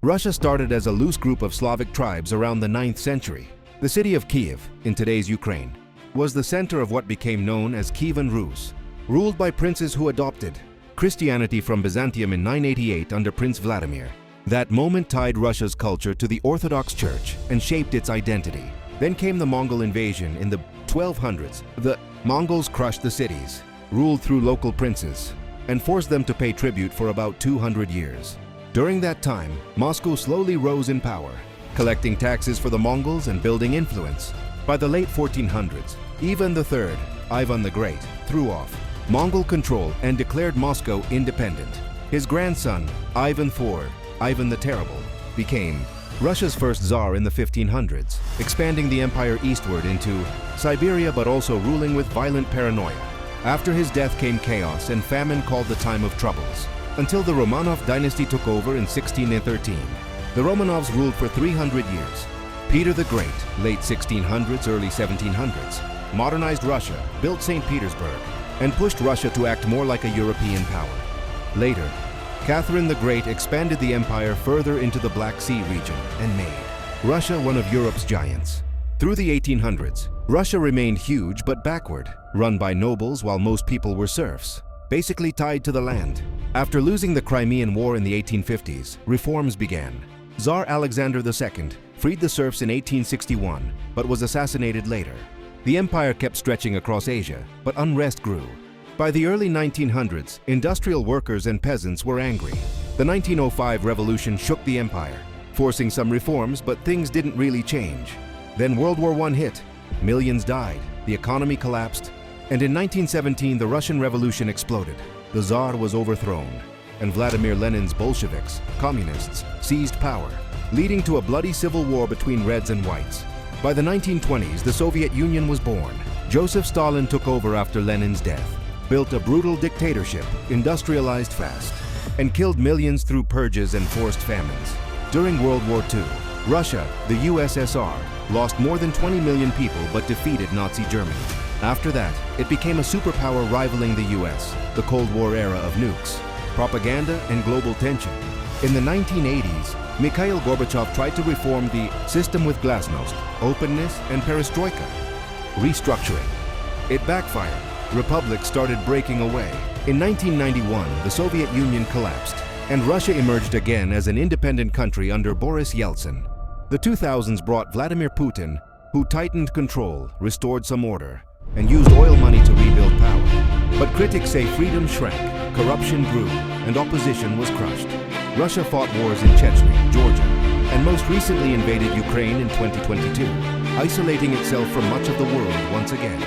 Russia started as a loose group of Slavic tribes around the 9th century. The city of Kiev, in today's Ukraine, was the center of what became known as Kievan Rus, ruled by princes who adopted Christianity from Byzantium in 988 under Prince Vladimir. That moment tied Russia's culture to the Orthodox Church and shaped its identity. Then came the Mongol invasion in the 1200s. The Mongols crushed the cities, ruled through local princes, and forced them to pay tribute for about 200 years. During that time, Moscow slowly rose in power, collecting taxes for the Mongols and building influence. By the late 1400s, Ivan III, Ivan the Great, threw off Mongol control and declared Moscow independent. His grandson, Ivan IV, Ivan the Terrible, became Russia's first Tsar in the 1500s, expanding the empire eastward into Siberia but also ruling with violent paranoia. After his death came chaos and famine called the Time of Troubles, until the Romanov dynasty took over in 1613. The Romanovs ruled for 300 years. Peter the Great, late 1600s, early 1700s, modernized Russia, built St. Petersburg, and pushed Russia to act more like a European power. Later, Catherine the Great expanded the empire further into the Black Sea region and made Russia one of Europe's giants. Through the 1800s, Russia remained huge but backward, run by nobles while most people were serfs, basically tied to the land. After losing the Crimean War in the 1850s, reforms began. Tsar Alexander II freed the serfs in 1861, but was assassinated later. The empire kept stretching across Asia, but unrest grew. By the early 1900s, industrial workers and peasants were angry. The 1905 revolution shook the empire, forcing some reforms, but things didn't really change. Then World War I hit. Millions died, the economy collapsed, and in 1917 the Russian Revolution exploded. The Tsar was overthrown, and Vladimir Lenin's Bolsheviks, communists, seized power, leading to a bloody civil war between Reds and Whites. By the 1920s, the Soviet Union was born. Joseph Stalin took over after Lenin's death, built a brutal dictatorship, industrialized fast, and killed millions through purges and forced famines. During World War II, Russia, the USSR, lost more than 20 million people but defeated Nazi Germany. After that, it became a superpower rivaling the US, the Cold War era of nukes, propaganda, and global tension. In the 1980s, Mikhail Gorbachev tried to reform the system with glasnost, openness, and perestroika, restructuring. It backfired. Republics started breaking away. In 1991, the Soviet Union collapsed, and Russia emerged again as an independent country under Boris Yeltsin. The 2000s brought Vladimir Putin, who tightened control, restored some order, and used oil money to rebuild power. But critics say freedom shrank, corruption grew, and opposition was crushed. Russia fought wars in Chechnya, Georgia, and most recently invaded Ukraine in 2022, isolating itself from much of the world once again.